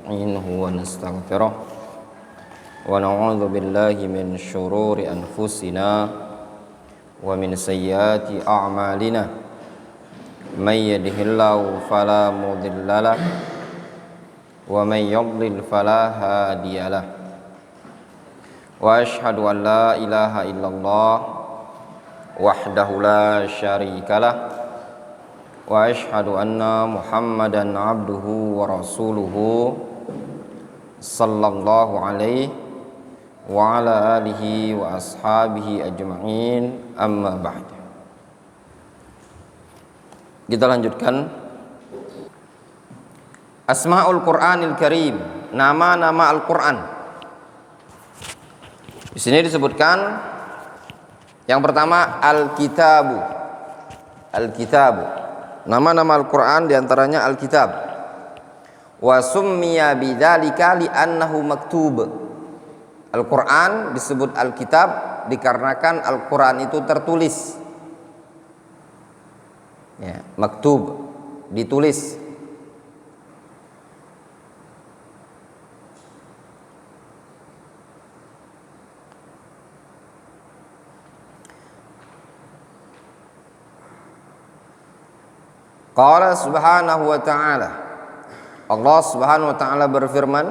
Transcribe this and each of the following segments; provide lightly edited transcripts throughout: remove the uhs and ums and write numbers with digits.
ونستعينه ونستغفره ونعوذ بالله من شرور أنفسنا ومن سيئات أعمالنا من يهده الله فلا مضل له ومن يضلل فلا هادي له وأشهد أن لا إله إلا الله وحده لا شريك له وأشهد أن محمدا عبده ورسوله صلى الله عليه وعلى آله وأصحابه أجمعين أما بعد. Kita lanjutkan Asmaul Qur'anil Karim, nama-nama Al-Qur'an. Di sini disebutkan yang pertama Al-Kitabu. Al-Kitabu. Nama-nama Al-Qur'an diantaranya Al-Kitab. Wa summiya bidzalika li'annahu maktub. Al-Qur'an disebut Al-Kitab dikarenakan Al-Qur'an itu tertulis. Ya, maktub, ditulis. Qala subhanahu wa ta'ala, Allah subhanahu wa ta'ala berfirman,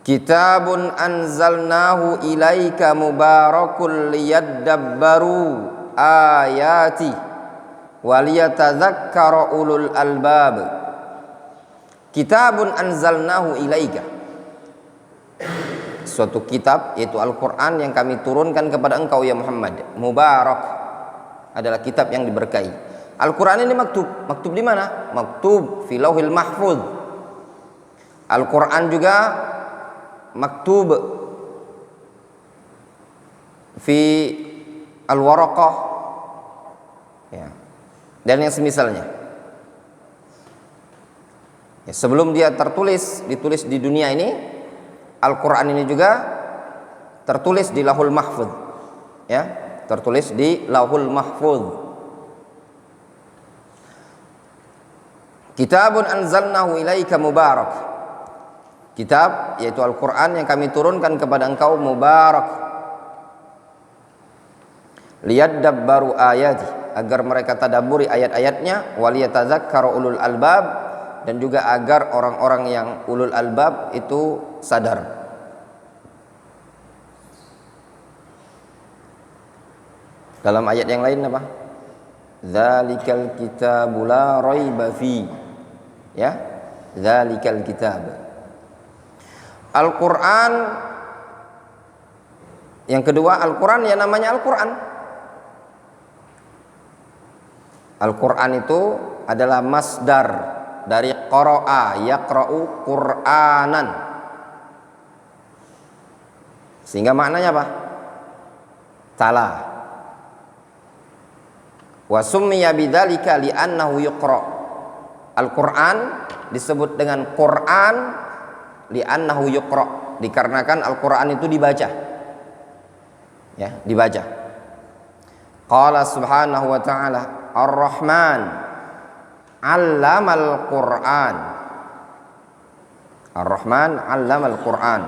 Kitabun anzalnahu ilaika mubarakul liyadabbaru ayati waliyatadzakkara ulul albab. Kitabun anzalnahu ilaika, suatu kitab yaitu Al-Quran yang kami turunkan kepada engkau ya Muhammad. Mubarak adalah kitab yang diberkahi. Al-Quran ini maktub. Maktub di mana? Maktub fi lauhil mahfuz. Al-Quran juga maktub fi al-waraqah, ya, dan yang semisalnya. Ya, sebelum dia ditulis di dunia ini, Al-Quran ini juga tertulis di lauhul mahfuz, ya, tertulis di lauhul mahfuz. Kitabun anzalnahu ilaika mubarak. Kitab yaitu Al-Quran yang kami turunkan kepada engkau mubarak. Liyadabbaru ayati, agar mereka tadabburi ayat-ayatnya. Waliyatadzakkaru ulul albab, dan juga agar orang-orang yang ulul albab itu sadar. Dalam ayat yang lain apa? Dzalikal kitabu la raiba fi. Ya, dzalikal kitab. Al-Quran yang kedua, Al-Quran ya namanya Al-Quran. Al-Quran itu adalah masdar dari qara'a yaqra'u Qur'anan, sehingga maknanya apa? Tala. Wa summiya bidzalika li'annahu yuqra. Al-Quran disebut dengan Quran li'annahu yuqra, dikarenakan Al-Quran itu dibaca. Ya, dibaca. Qala subhanahu wa ta'ala, Ar-Rahman 'allamal Qur'an. Ar-Rahman 'allamal Qur'an.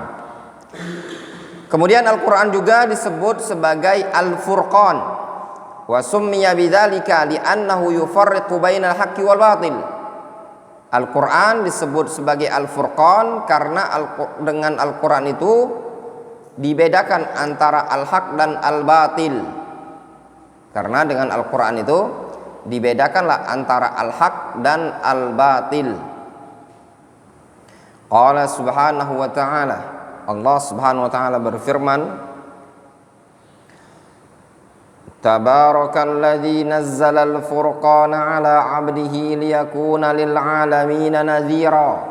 Kemudian Al-Quran juga disebut sebagai Al-Furqan. Wa summiya bidzalika li'annahu yufarriqu bainal haqqi wal batil. Al-Quran disebut sebagai Al-Furqan karena dengan Al-Quran itu dibedakan antara al-haq dan al-batil. Karena dengan Al-Quran itu dibedakanlah antara al-haq dan al-batil. Qala subhanahu wa ta'ala, Allah subhanahu wa ta'ala berfirman, Tabarakalladzi nazzalal furqana ala 'abdihi liyakuna lil 'alamin nadhira.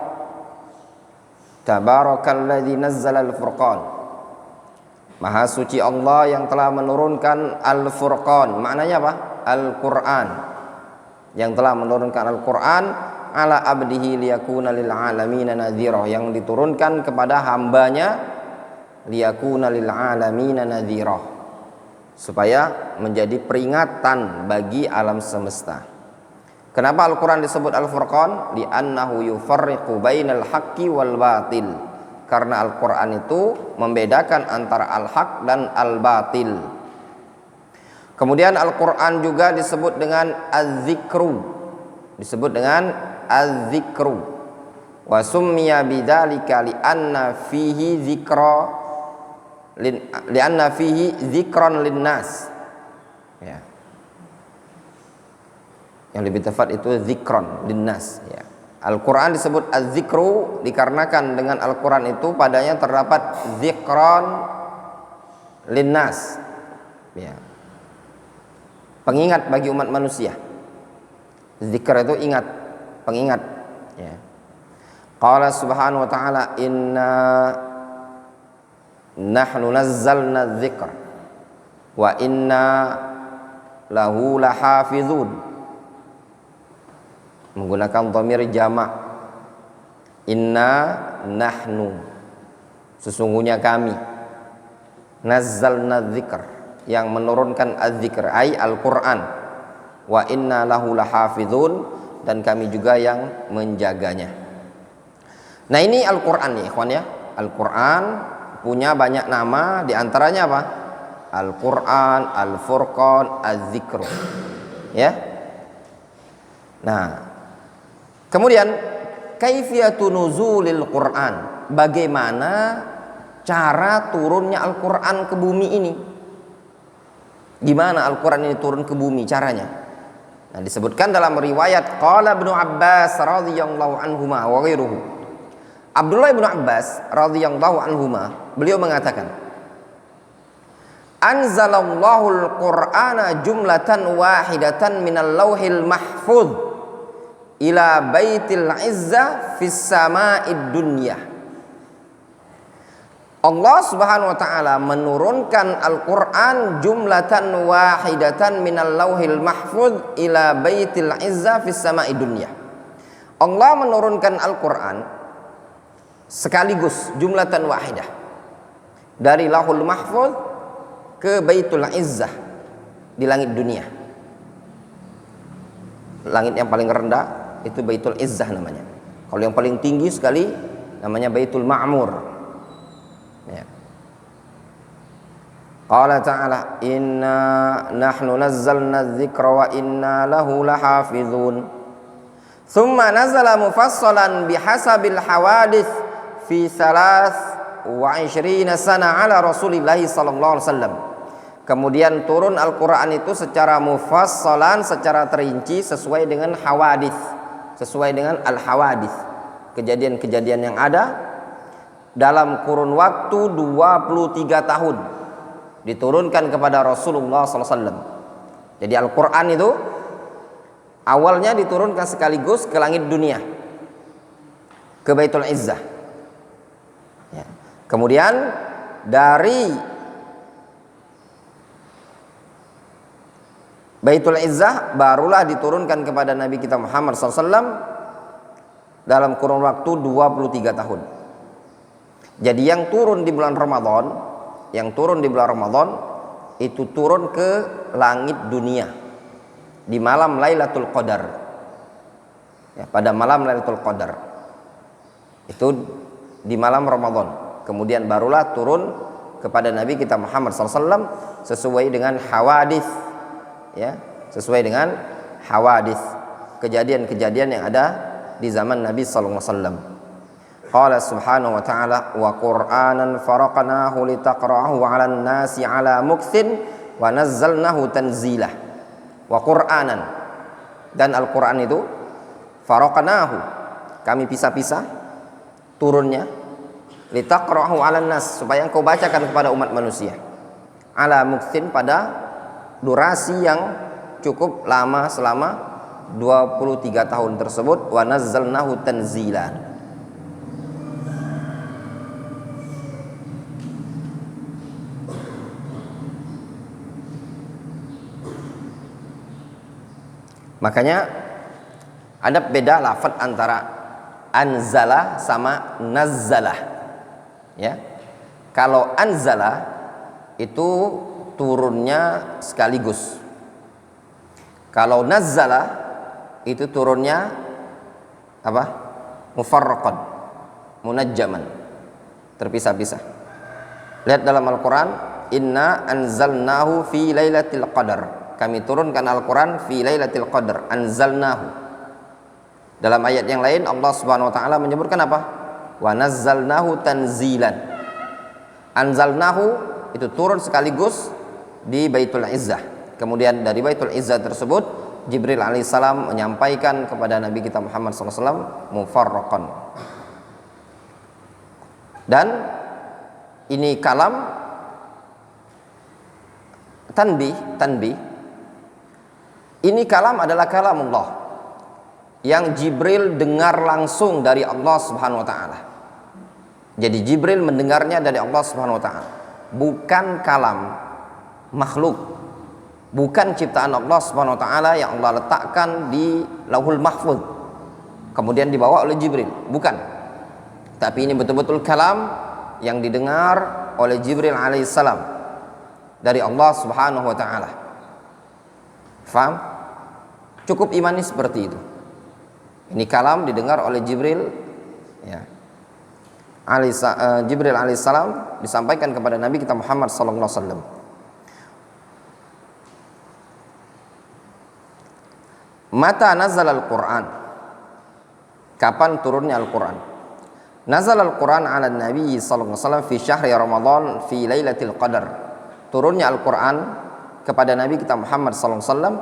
Tabarakalladzi nazzalal furqan. Maha suci Allah yang telah menurunkan Al-Furqan. Maknanya apa? Al-Quran. Yang telah menurunkan Al-Quran ala 'abdihi liyakuna lil 'alamin nadhira, yang diturunkan kepada hambanya liyakuna lil 'alamin nadhira, supaya menjadi peringatan bagi alam semesta. Kenapa Al-Quran disebut Al-Furqan? Li'annahu yufarriqu bainal haqqi wal batil. Karena Al-Quran itu membedakan antara al-haq dan al-batil. Kemudian Al-Quran juga disebut dengan Az-Zikru. Disebut dengan Az-Zikru. Wa summiya bidzalika li'anna fihi dzikran linnas. Ya. Yang lebih tepat itu zikron linnas, ya. Al-Quran disebut az-zikru dikarenakan dengan Al-Quran itu padanya terdapat zikron linnas, ya. Pengingat bagi umat manusia. Zikr itu ingat, pengingat, ya. Qala subhanahu wa ta'ala inna nahnu nazzalna dzikra wa inna lahu lahafizun, menggunakan dhamir jamak. Inna nahnu, sesungguhnya kami, nazzalna dzikr, yang menurunkan az-zikr ai Al-Quran, wa inna lahu lahafizun, dan kami juga yang menjaganya. Nah, ini Al-Quran ya ikhwan ya. Al-Quran punya banyak nama, diantaranya apa? Al-Quran, Al-Furqan, Az-Zikr, ya. Nah, kemudian kaifiyatu nuzulil Quran, bagaimana cara turunnya Al-Quran ke bumi ini? Gimana Al-Quran ini turun ke bumi caranya? Nah, disebutkan dalam riwayat qala Ibnu Abbas radhiyallahu anhuma wa ghairuhu. Abdullah bin Abbas radhiyallahu anhuma, beliau mengatakan, anzalallahu al-Qur'ana jumlatan wahidatan minal lauhil mahfuz ila baitil izzah fis sama'id dunya. Allah subhanahu wa ta'ala menurunkan Al-Quran jumlatan wahidatan minal lauhil mahfuz ila baitil izzah fis sama'id dunya. Allah menurunkan Al-Quran sekaligus jumlatan wahidah dari lauhul mahfuz ke baitul izzah di langit dunia. Langit yang paling rendah itu baitul izzah namanya. Kalau yang paling tinggi sekali namanya baitul ma'mur, ya. Qala ta'ala inna nahnu nazzalna dzikra wa inna lahu lahafizun. Thumma nazala mufassalan bihasabil hawadits fi 23 sana ala Rasulillah sallallahu alaihi wasallam. Kemudian turun Al-Quran itu secara mufassalan, secara terinci sesuai dengan hawadits, sesuai dengan al-hawadits, kejadian-kejadian yang ada dalam kurun waktu 23 tahun diturunkan kepada Rasulullah sallallahu alaihi wasallam. Jadi Al-Quran itu awalnya diturunkan sekaligus ke langit dunia, ke Baitul Izzah, ya. Kemudian dari Baitul Izzah barulah diturunkan kepada Nabi kita Muhammad SAW dalam kurun waktu 23 tahun. Jadi yang turun di bulan Ramadan, itu turun ke langit dunia di malam Lailatul Qadar, ya, pada malam Lailatul Qadar itu di malam Ramadan. Kemudian barulah turun kepada Nabi kita Muhammad SAW sesuai dengan hawadits, ya, sesuai dengan hawadits, kejadian-kejadian yang ada di zaman Nabi sallallahu alaihi wasallam. Qala subhanahu wa ta'ala wa qur'anan faraqnahu litaqra'ahu 'alan nasi 'ala muktsin wa nazzalnahu tanzilah. Wa qur'anan, dan Al-Qur'an itu faraqnahu, kami pisah-pisah turunnya, litaqra'ahu 'alan nas, supaya engkau bacakan kepada umat manusia, 'ala muktsin, pada durasi yang cukup lama selama 23 tahun tersebut, wa nazzalnahu tanzila. Makanya ada beda lafaz antara anzala sama nazzalah, ya. Kalau anzala itu turunnya sekaligus. Kalau nazzala itu turunnya apa? Mufarraqan, munajjaman, terpisah-pisah. Lihat dalam Al-Quran, inna anzalnahu fi lailatul qadar. Kami turunkan Al-Quran fi lailatul qadar, anzalnahu. Dalam ayat yang lain Allah Subhanahu wa taala menyebutkan apa? Wa nazzalnahu tanzilan. Anzalnahu itu turun sekaligus di Baitul Izzah. Kemudian dari Baitul Izzah tersebut Jibril alaihissalam menyampaikan kepada Nabi kita Muhammad SAW mufarraqan. Dan ini kalam tanbih. Ini kalam adalah kalamullah yang Jibril dengar langsung dari Allah Subhanahu wa taala. Jadi Jibril mendengarnya dari Allah Subhanahu wa taala, bukan kalam makhluk, bukan ciptaan Allah Subhanahu wa taala yang Allah letakkan di Lauhul Mahfuz kemudian dibawa oleh Jibril, bukan. Tapi ini betul-betul kalam yang didengar oleh Jibril alaihissalam dari Allah Subhanahu wa taala. Faham? Cukup imani seperti itu. Ini kalam didengar oleh Jibril, ya. Jibril alaihissalam disampaikan kepada Nabi kita Muhammad sallallahu alaihi wasallam. Mata nazal al-Quran? Kapan turunnya Al-Quran? Nazal Al-Quran ala Nabi sallallahu alaihi wasallam fi syahri Ramadan fi lailatul qadar. Turunnya Al-Quran kepada Nabi kita Muhammad sallallahu alaihi wasallam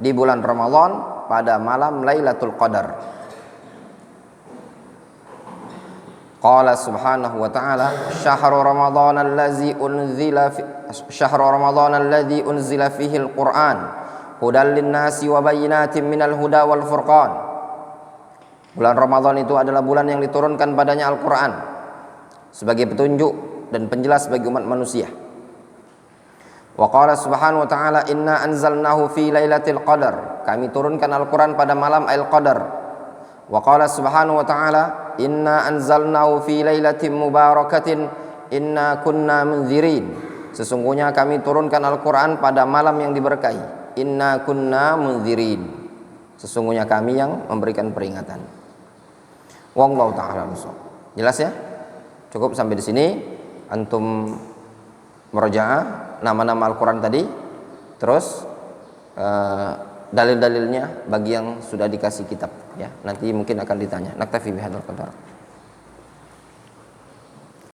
di bulan Ramadan pada malam Lailatul Qadar. Qala subhanahu wa ta'ala syahru Ramadan allazi unzila fihi al-Quran hudan lin-nasi wa bayyinatin minal huda wal furqan. Bulan Ramadan itu adalah bulan yang diturunkan padanya Al-Quran sebagai petunjuk dan penjelas bagi umat manusia. Wa qala subhanahu wa ta'ala inna anzalnahu fi lailatul qadar. Kami turunkan Al-Quran pada malam Al-Qadar. Wa qala subhanahu wa ta'ala inna anzalnahu fi lailatin mubarakatin inna kunna munzirin. Sesungguhnya kami turunkan Al-Quran pada malam yang diberkahi. Inna kunna munzirin. Sesungguhnya kami yang memberikan peringatan. Wallahu ta'ala a'lam. Jelas ya? Cukup sampai di sini. Antum merajaah nama-nama Al-Quran tadi, terus dalil-dalilnya bagi yang sudah dikasih kitab, ya. Nanti mungkin akan ditanya. Naktafi bihadzal qadar.